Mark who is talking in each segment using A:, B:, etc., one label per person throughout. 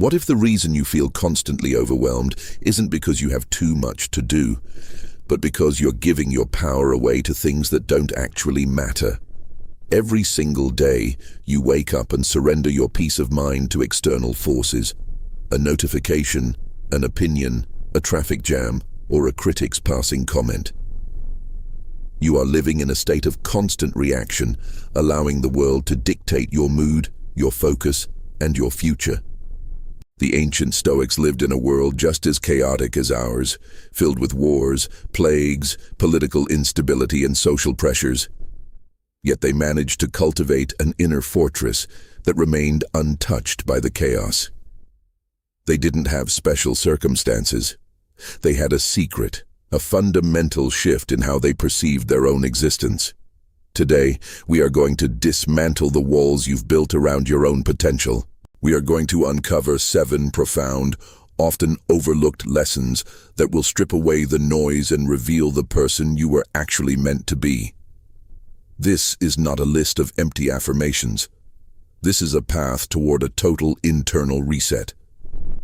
A: What if the reason you feel constantly overwhelmed isn't because you have too much to do, but because you're giving your power away to things that don't actually matter? Every single day, you wake up and surrender your peace of mind to external forces. A notification, an opinion, a traffic jam, or a critic's passing comment. You are living in a state of constant reaction, allowing the world to dictate your mood, your focus, and your future. The ancient Stoics lived in a world just as chaotic as ours, filled with wars, plagues, political instability, and social pressures. Yet they managed to cultivate an inner fortress that remained untouched by the chaos. They didn't have special circumstances. They had a secret, a fundamental shift in how they perceived their own existence. Today, we are going to dismantle the walls you've built around your own potential. We are going to uncover 7 profound, often overlooked lessons that will strip away the noise and reveal the person you were actually meant to be. This is not a list of empty affirmations. This is a path toward a total internal reset.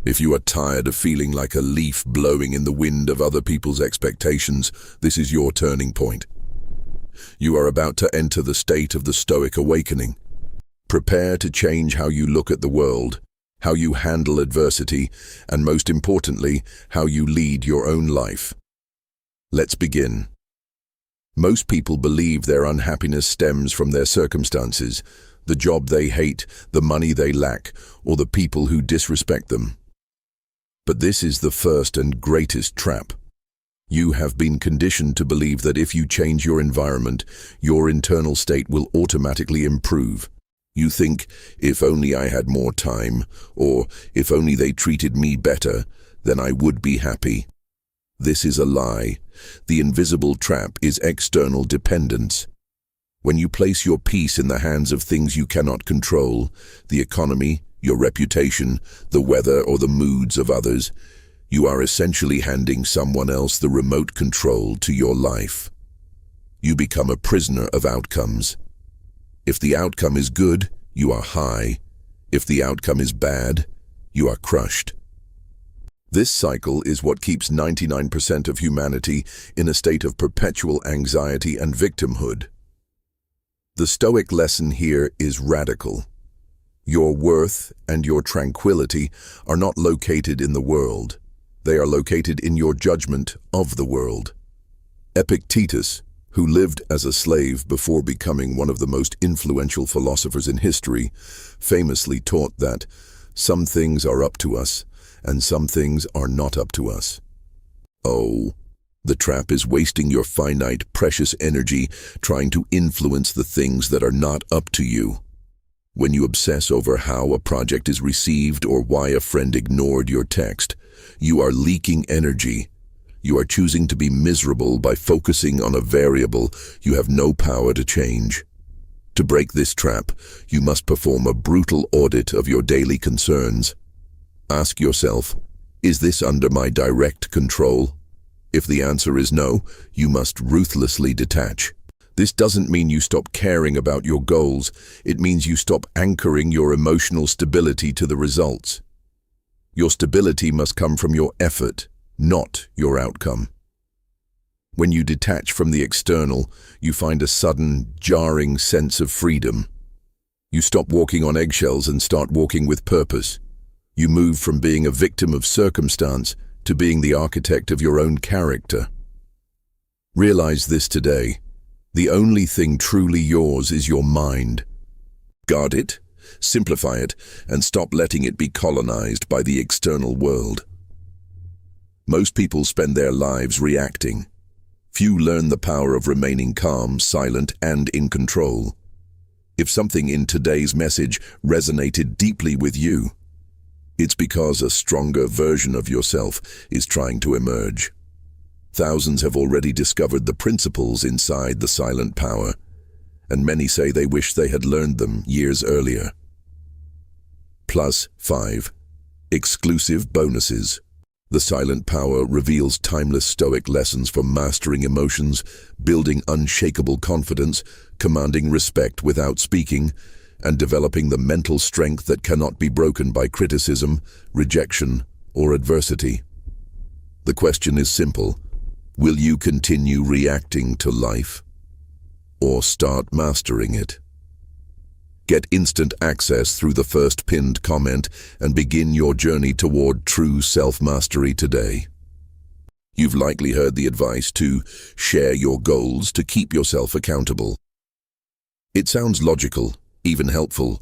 A: If you are tired of feeling like a leaf blowing in the wind of other people's expectations, this is your turning point. You are about to enter the state of the Stoic Awakening. Prepare to change how you look at the world, how you handle adversity, and most importantly, how you lead your own life. Let's begin. Most people believe their unhappiness stems from their circumstances, the job they hate, the money they lack, or the people who disrespect them. But this is the first and greatest trap. You have been conditioned to believe that if you change your environment, your internal state will automatically improve. You think, if only I had more time, or if only they treated me better, then I would be happy. This is a lie. The invisible trap is external dependence. When you place your peace in the hands of things you cannot control, the economy, your reputation, the weather, or the moods of others, you are essentially handing someone else the remote control to your life. You become a prisoner of outcomes. If the outcome is good, you are high. If the outcome is bad, you are crushed. This cycle is what keeps 99% of humanity in a state of perpetual anxiety and victimhood. The Stoic lesson here is radical. Your worth and your tranquility are not located in the world. They are located in your judgment of the world. Epictetus, who lived as a slave before becoming one of the most influential philosophers in history, famously taught that some things are up to us and some things are not up to us. Oh, the trap is wasting your finite, precious energy trying to influence the things that are not up to you. When you obsess over how a project is received or why a friend ignored your text, you are leaking energy. You are choosing to be miserable by focusing on a variable you have no power to change. To break this trap, you must perform a brutal audit of your daily concerns. Ask yourself, is this under my direct control? If the answer is no, you must ruthlessly detach. This doesn't mean you stop caring about your goals. It means you stop anchoring your emotional stability to the results. Your stability must come from your effort, not your outcome. When you detach from the external, you find a sudden, jarring sense of freedom. You stop walking on eggshells and start walking with purpose. You move from being a victim of circumstance to being the architect of your own character. Realize this today. The only thing truly yours is your mind. Guard it, simplify it, and stop letting it be colonized by the external world. Most people spend their lives reacting. Few learn the power of remaining calm, silent, and in control. If something in today's message resonated deeply with you, it's because a stronger version of yourself is trying to emerge. Thousands have already discovered the principles inside the silent power, and many say they wish they had learned them years earlier. +5. Exclusive bonuses. The silent power reveals timeless Stoic lessons for mastering emotions, building unshakable confidence, commanding respect without speaking, and developing the mental strength that cannot be broken by criticism, rejection, or adversity. The question is simple: will you continue reacting to life, or start mastering it? Get instant access through the first pinned comment and begin your journey toward true self-mastery today. You've likely heard the advice to share your goals to keep yourself accountable. It sounds logical, even helpful.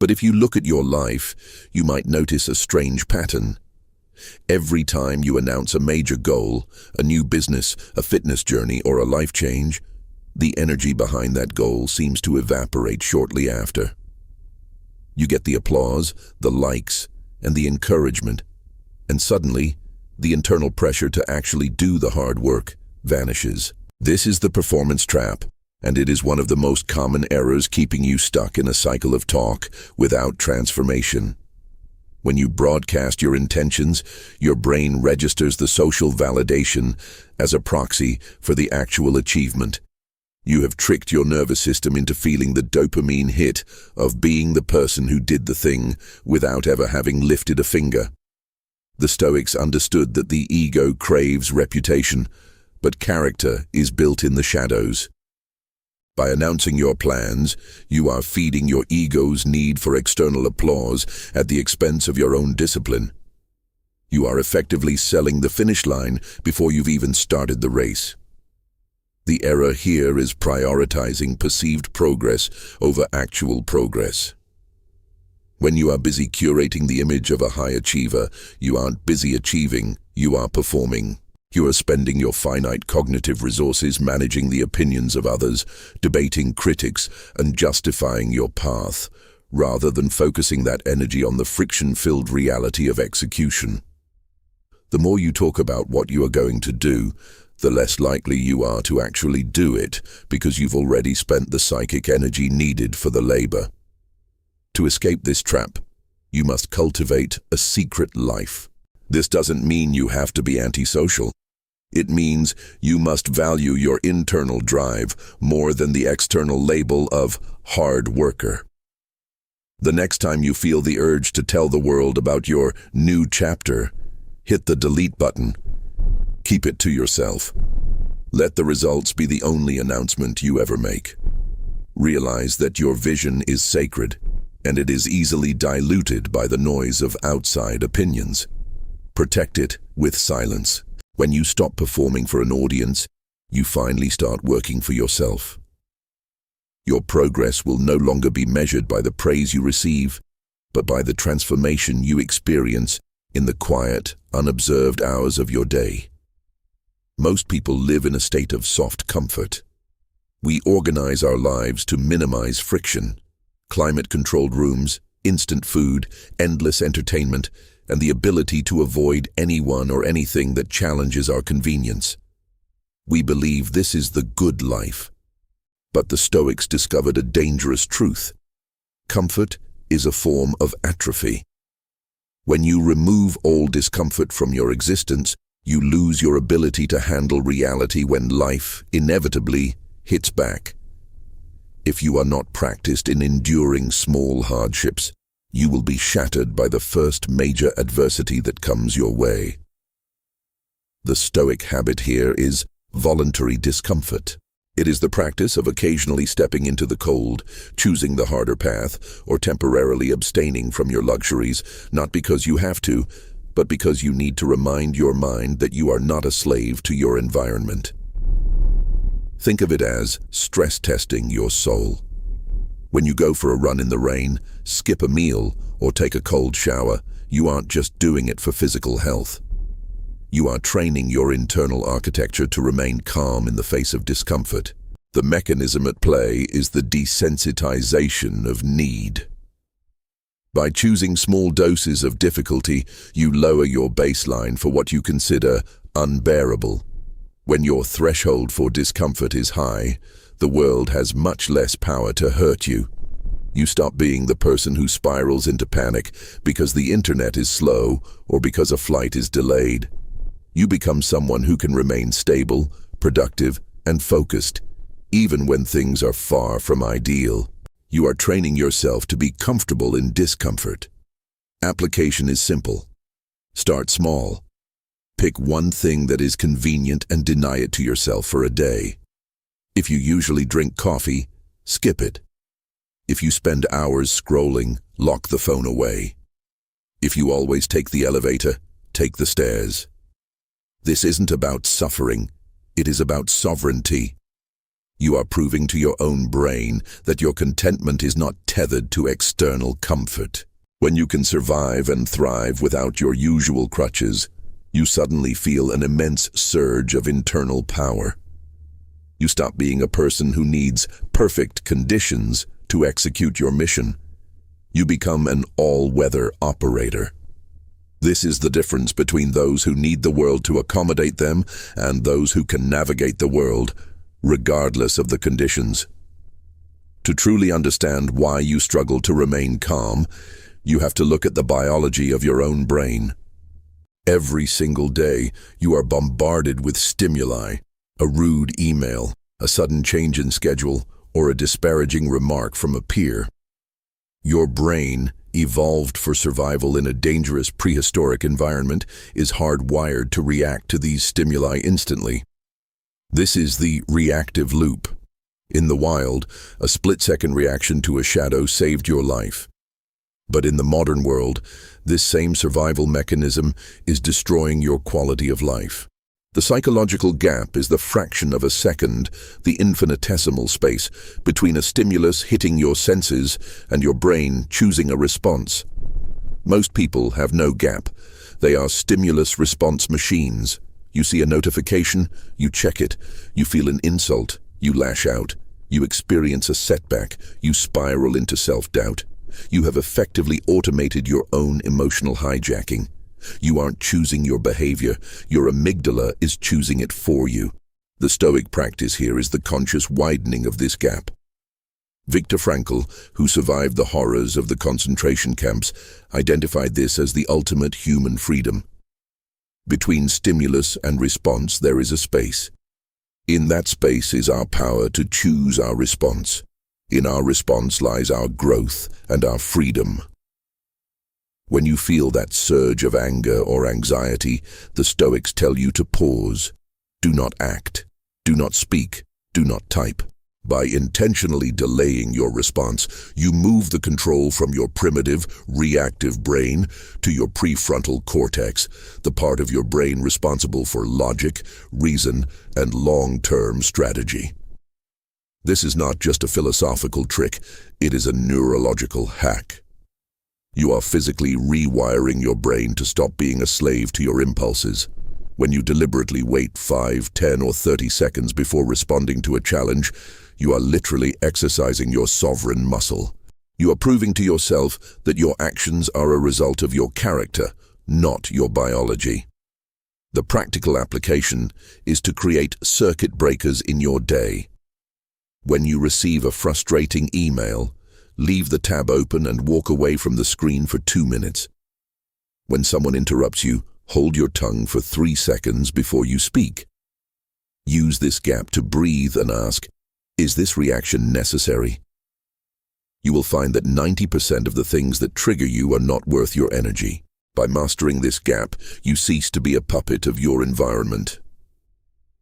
A: But if you look at your life, you might notice a strange pattern. Every time you announce a major goal, a new business, a fitness journey, or a life change, the energy behind that goal seems to evaporate shortly after. You get the applause, the likes, and the encouragement, and suddenly, the internal pressure to actually do the hard work vanishes. This is the performance trap, and it is one of the most common errors keeping you stuck in a cycle of talk without transformation. When you broadcast your intentions, your brain registers the social validation as a proxy for the actual achievement. You have tricked your nervous system into feeling the dopamine hit of being the person who did the thing without ever having lifted a finger. The Stoics understood that the ego craves reputation, but character is built in the shadows. By announcing your plans, you are feeding your ego's need for external applause at the expense of your own discipline. You are effectively selling the finish line before you've even started the race. The error here is prioritizing perceived progress over actual progress. When you are busy curating the image of a high achiever, you aren't busy achieving, you are performing. You are spending your finite cognitive resources managing the opinions of others, debating critics, and justifying your path, rather than focusing that energy on the friction-filled reality of execution. The more you talk about what you are going to do, the less likely you are to actually do it, because you've already spent the psychic energy needed for the labor. To escape this trap, you must cultivate a secret life. This doesn't mean you have to be antisocial. It means you must value your internal drive more than the external label of hard worker. The next time you feel the urge to tell the world about your new chapter, hit the delete button. Keep it to yourself. Let the results be the only announcement you ever make. Realize that your vision is sacred, and it is easily diluted by the noise of outside opinions. Protect it with silence. When you stop performing for an audience, you finally start working for yourself. Your progress will no longer be measured by the praise you receive, but by the transformation you experience in the quiet, unobserved hours of your day. Most people live in a state of soft comfort. We organize our lives to minimize friction. Climate-controlled rooms, instant food, endless entertainment, and the ability to avoid anyone or anything that challenges our convenience. We believe this is the good life. But the Stoics discovered a dangerous truth. Comfort is a form of atrophy. When you remove all discomfort from your existence, you lose your ability to handle reality when life, inevitably, hits back. If you are not practiced in enduring small hardships, you will be shattered by the first major adversity that comes your way. The Stoic habit here is voluntary discomfort. It is the practice of occasionally stepping into the cold, choosing the harder path, or temporarily abstaining from your luxuries, not because you have to, but because you need to remind your mind that you are not a slave to your environment. Think of it as stress testing your soul. When you go for a run in the rain, skip a meal, or take a cold shower, you aren't just doing it for physical health. You are training your internal architecture to remain calm in the face of discomfort. The mechanism at play is the desensitization of need. By choosing small doses of difficulty, you lower your baseline for what you consider unbearable. When your threshold for discomfort is high, the world has much less power to hurt you. You stop being the person who spirals into panic because the internet is slow or because a flight is delayed. You become someone who can remain stable, productive, and focused, even when things are far from ideal. You are training yourself to be comfortable in discomfort. Application is simple. Start small. Pick one thing that is convenient and deny it to yourself for a day. If you usually drink coffee, skip it. If you spend hours scrolling, lock the phone away. If you always take the elevator, take the stairs. This isn't about suffering, it is about sovereignty. You are proving to your own brain that your contentment is not tethered to external comfort. When you can survive and thrive without your usual crutches, you suddenly feel an immense surge of internal power. You stop being a person who needs perfect conditions to execute your mission. You become an all-weather operator. This is the difference between those who need the world to accommodate them and those who can navigate the world, regardless of the conditions. To truly understand why you struggle to remain calm, you have to look at the biology of your own brain. Every single day, you are bombarded with stimuli, a rude email, a sudden change in schedule, or a disparaging remark from a peer. Your brain, evolved for survival in a dangerous prehistoric environment, is hardwired to react to these stimuli instantly. This is the reactive loop. In the wild, a split-second reaction to a shadow saved your life. But in the modern world, this same survival mechanism is destroying your quality of life. The psychological gap is the fraction of a second, the infinitesimal space between a stimulus hitting your senses and your brain choosing a response. Most people have no gap. They are stimulus-response machines. You see a notification, you check it. You feel an insult, you lash out. You experience a setback, you spiral into self-doubt. You have effectively automated your own emotional hijacking. You aren't choosing your behavior, your amygdala is choosing it for you. The Stoic practice here is the conscious widening of this gap. Viktor Frankl, who survived the horrors of the concentration camps, identified this as the ultimate human freedom. Between stimulus and response there is a space. In that space is our power to choose our response. In our response lies our growth and our freedom. When you feel that surge of anger or anxiety, the Stoics tell you to pause. Do not act. Do not speak. Do not type. By intentionally delaying your response, you move the control from your primitive, reactive brain to your prefrontal cortex, the part of your brain responsible for logic, reason, and long-term strategy. This is not just a philosophical trick, it is a neurological hack. You are physically rewiring your brain to stop being a slave to your impulses. When you deliberately wait 5, 10, or 30 seconds before responding to a challenge, you are literally exercising your sovereign muscle. You are proving to yourself that your actions are a result of your character, not your biology. The practical application is to create circuit breakers in your day. When you receive a frustrating email, leave the tab open and walk away from the screen for 2 minutes. When someone interrupts you, hold your tongue for 3 seconds before you speak. Use this gap to breathe and ask, is this reaction necessary? You will find that 90% of the things that trigger you are not worth your energy. By mastering this gap, you cease to be a puppet of your environment.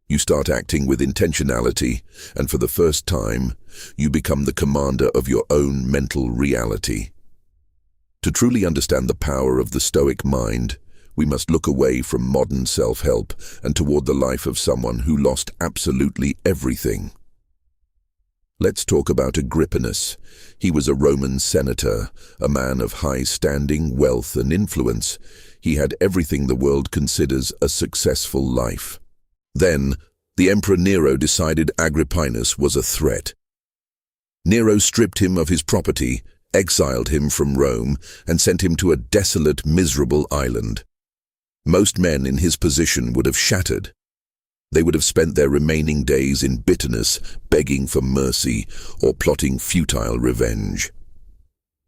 A: You start acting with intentionality, and for the first time, you become the commander of your own mental reality. To truly understand the power of the Stoic mind, we must look away from modern self-help and toward the life of someone who lost absolutely everything. Let's talk about Agrippinus. He was a Roman senator, a man of high standing, wealth, and influence. He had everything the world considers a successful life. Then, the Emperor Nero decided Agrippinus was a threat. Nero stripped him of his property, exiled him from Rome, and sent him to a desolate, miserable island. Most men in his position would have shattered. They would have spent their remaining days in bitterness, begging for mercy, or plotting futile revenge.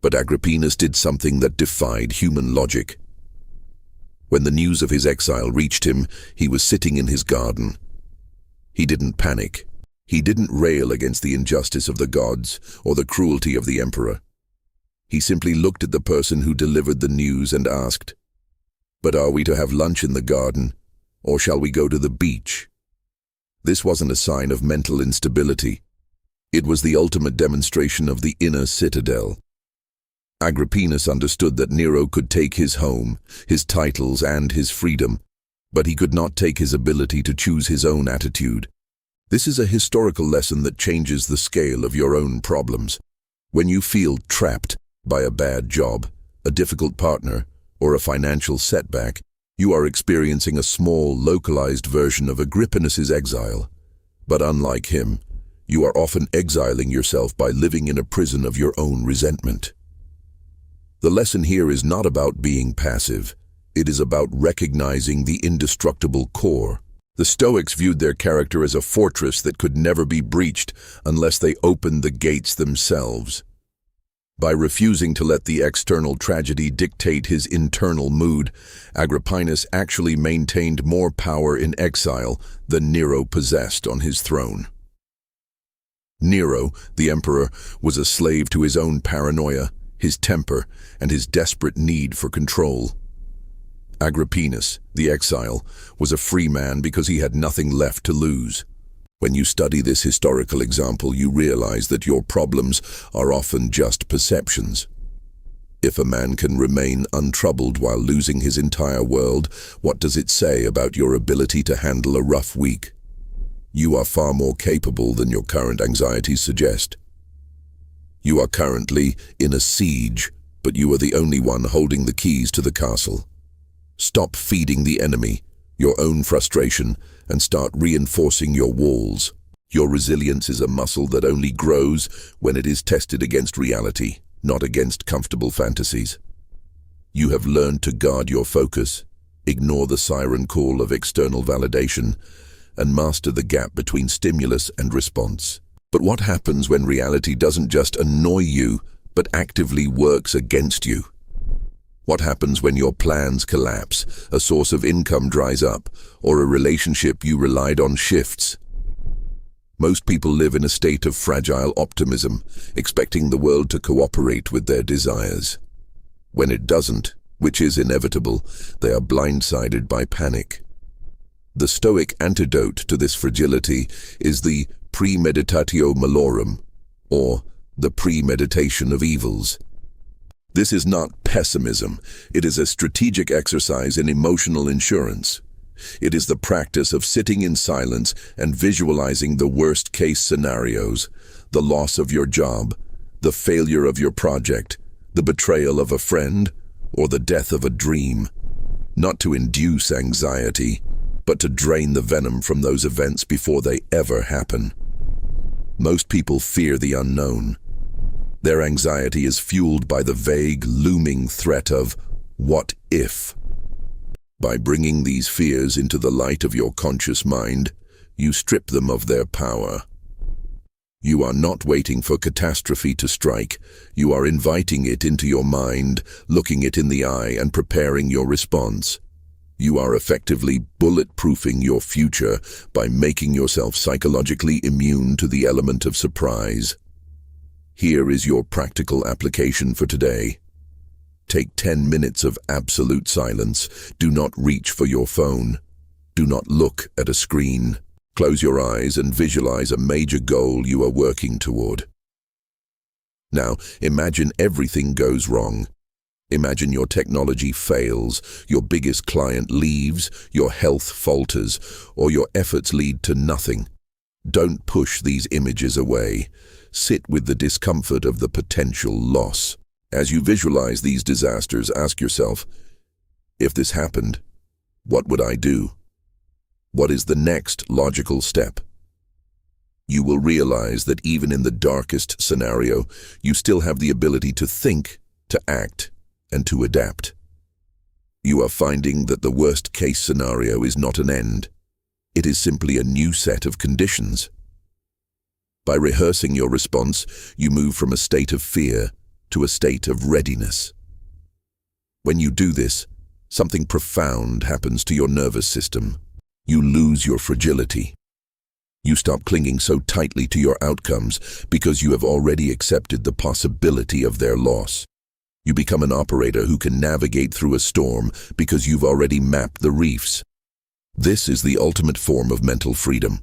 A: But Agrippinus did something that defied human logic. When the news of his exile reached him, he was sitting in his garden. He didn't panic. He didn't rail against the injustice of the gods or the cruelty of the emperor. He simply looked at the person who delivered the news and asked, "But are we to have lunch in the garden, or shall we go to the beach?" This wasn't a sign of mental instability. It was the ultimate demonstration of the inner citadel. Agrippinus understood that Nero could take his home, his titles, and his freedom, but he could not take his ability to choose his own attitude. This is a historical lesson that changes the scale of your own problems. When you feel trapped by a bad job, a difficult partner, or a financial setback, you are experiencing a small, localized version of Agrippinus's exile. But unlike him, you are often exiling yourself by living in a prison of your own resentment. The lesson here is not about being passive. It is about recognizing the indestructible core. The Stoics viewed their character as a fortress that could never be breached unless they opened the gates themselves. By refusing to let the external tragedy dictate his internal mood, Agrippinus actually maintained more power in exile than Nero possessed on his throne. Nero, the emperor, was a slave to his own paranoia, his temper, and his desperate need for control. Agrippinus, the exile, was a free man because he had nothing left to lose. When you study this historical example, you realize that your problems are often just perceptions. If a man can remain untroubled while losing his entire world, what does it say about your ability to handle a rough week? You are far more capable than your current anxieties suggest. You are currently in a siege, but you are the only one holding the keys to the castle. Stop feeding the enemy, your own frustration, and start reinforcing your walls. Your resilience is a muscle that only grows when it is tested against reality, not against comfortable fantasies. You have learned to guard your focus, ignore the siren call of external validation, and master the gap between stimulus and response. But what happens when reality doesn't just annoy you, but actively works against you? What happens when your plans collapse, a source of income dries up, or a relationship you relied on shifts? Most people live in a state of fragile optimism, expecting the world to cooperate with their desires. When it doesn't, which is inevitable, they are blindsided by panic. The Stoic antidote to this fragility is the premeditatio malorum, or the premeditation of evils. This is not pessimism. It is a strategic exercise in emotional insurance. It is the practice of sitting in silence and visualizing the worst-case scenarios, the loss of your job, the failure of your project, the betrayal of a friend, or the death of a dream. Not to induce anxiety, but to drain the venom from those events before they ever happen. Most people fear the unknown. Their anxiety is fueled by the vague, looming threat of what if. By bringing these fears into the light of your conscious mind, you strip them of their power. You are not waiting for catastrophe to strike. You are inviting it into your mind, looking it in the eye, and preparing your response. You are effectively bulletproofing your future by making yourself psychologically immune to the element of surprise. Here is your practical application for today. Take 10 minutes of absolute silence. Do not reach for your phone. Do not look at a screen. Close your eyes and visualize a major goal you are working toward. Now, imagine everything goes wrong. Imagine your technology fails, your biggest client leaves, your health falters, or your efforts lead to nothing. Don't push these images away. Sit with the discomfort of the potential loss. As you visualize these disasters, ask yourself, if this happened, what would I do? What is the next logical step? You will realize that even in the darkest scenario, you still have the ability to think, to act, and to adapt. You are finding that the worst-case scenario is not an end. It is simply a new set of conditions. By rehearsing your response, you move from a state of fear to a state of readiness. When you do this, something profound happens to your nervous system. You lose your fragility. You stop clinging so tightly to your outcomes because you have already accepted the possibility of their loss. You become an operator who can navigate through a storm because you've already mapped the reefs. This is the ultimate form of mental freedom.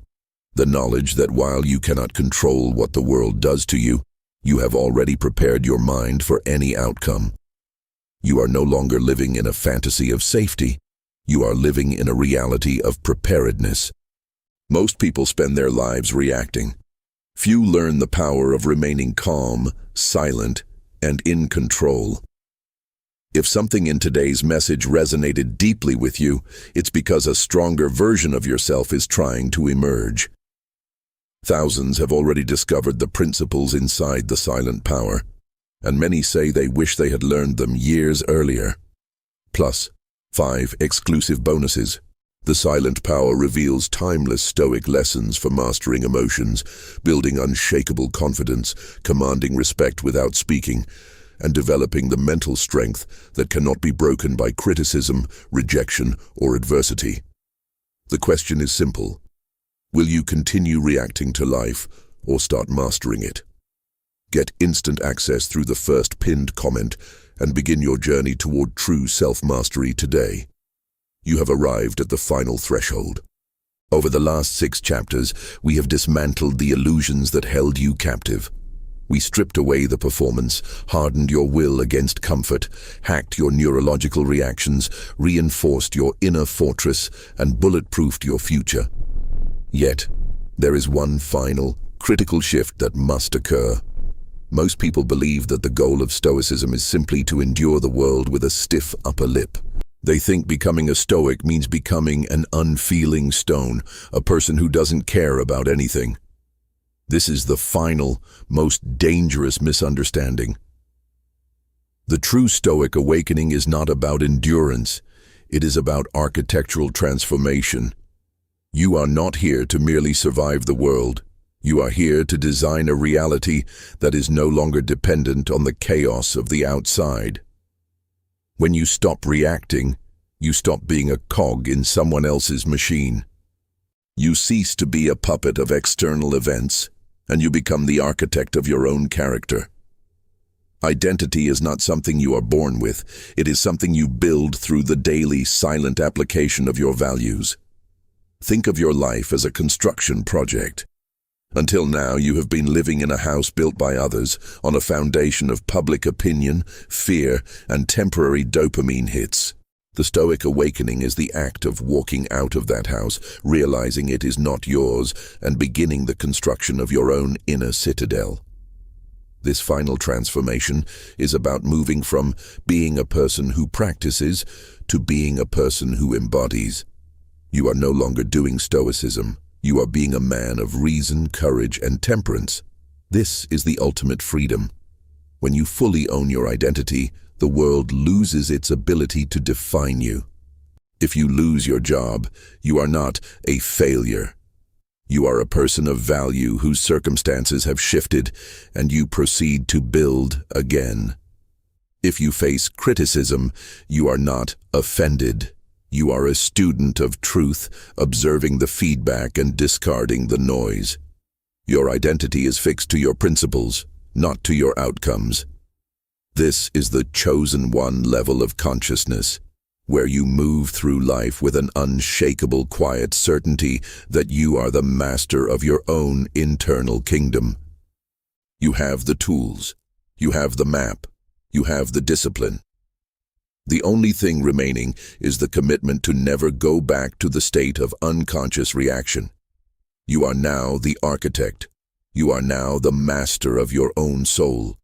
A: The knowledge that while you cannot control what the world does to you, you have already prepared your mind for any outcome. You are no longer living in a fantasy of safety. You are living in a reality of preparedness. Most people spend their lives reacting. Few learn the power of remaining calm, silent, and in control. If something in today's message resonated deeply with you, it's because a stronger version of yourself is trying to emerge. Thousands have already discovered the principles inside the silent power, and many say they wish they had learned them years earlier. Plus, 5 exclusive bonuses. The silent power reveals timeless Stoic lessons for mastering emotions, building unshakable confidence, commanding respect without speaking, and developing the mental strength that cannot be broken by criticism, rejection, or adversity. The question is simple. Will you continue reacting to life or start mastering it? Get instant access through the first pinned comment and begin your journey toward true self-mastery today. You have arrived at the final threshold. Over the last 6 chapters, we have dismantled the illusions that held you captive. We stripped away the performance, hardened your will against comfort, hacked your neurological reactions, reinforced your inner fortress, and bulletproofed your future. Yet, there is one final, critical shift that must occur. Most people believe that the goal of Stoicism is simply to endure the world with a stiff upper lip. They think becoming a Stoic means becoming an unfeeling stone, a person who doesn't care about anything. This is the final, most dangerous misunderstanding. The true Stoic awakening is not about endurance. It is about architectural transformation. You are not here to merely survive the world. You are here to design a reality that is no longer dependent on the chaos of the outside. When you stop reacting, you stop being a cog in someone else's machine. You cease to be a puppet of external events, and you become the architect of your own character. Identity is not something you are born with. It is something you build through the daily, silent application of your values. Think of your life as a construction project. Until now, you have been living in a house built by others, on a foundation of public opinion, fear, and temporary dopamine hits. The Stoic awakening is the act of walking out of that house, realizing it is not yours, and beginning the construction of your own inner citadel. This final transformation is about moving from being a person who practices to being a person who embodies. You are no longer doing Stoicism. You are being a man of reason, courage, and temperance. This is the ultimate freedom. When you fully own your identity, the world loses its ability to define you. If you lose your job, you are not a failure. You are a person of value whose circumstances have shifted, and you proceed to build again. If you face criticism, you are not offended. You are a student of truth, observing the feedback and discarding the noise. Your identity is fixed to your principles, not to your outcomes. This is the chosen one level of consciousness, where you move through life with an unshakable quiet certainty that you are the master of your own internal kingdom. You have the tools, you have the map, you have the discipline. The only thing remaining is the commitment to never go back to the state of unconscious reaction. You are now the architect. You are now the master of your own soul.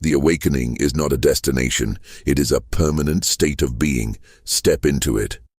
A: The awakening is not a destination. It is a permanent state of being. Step into it.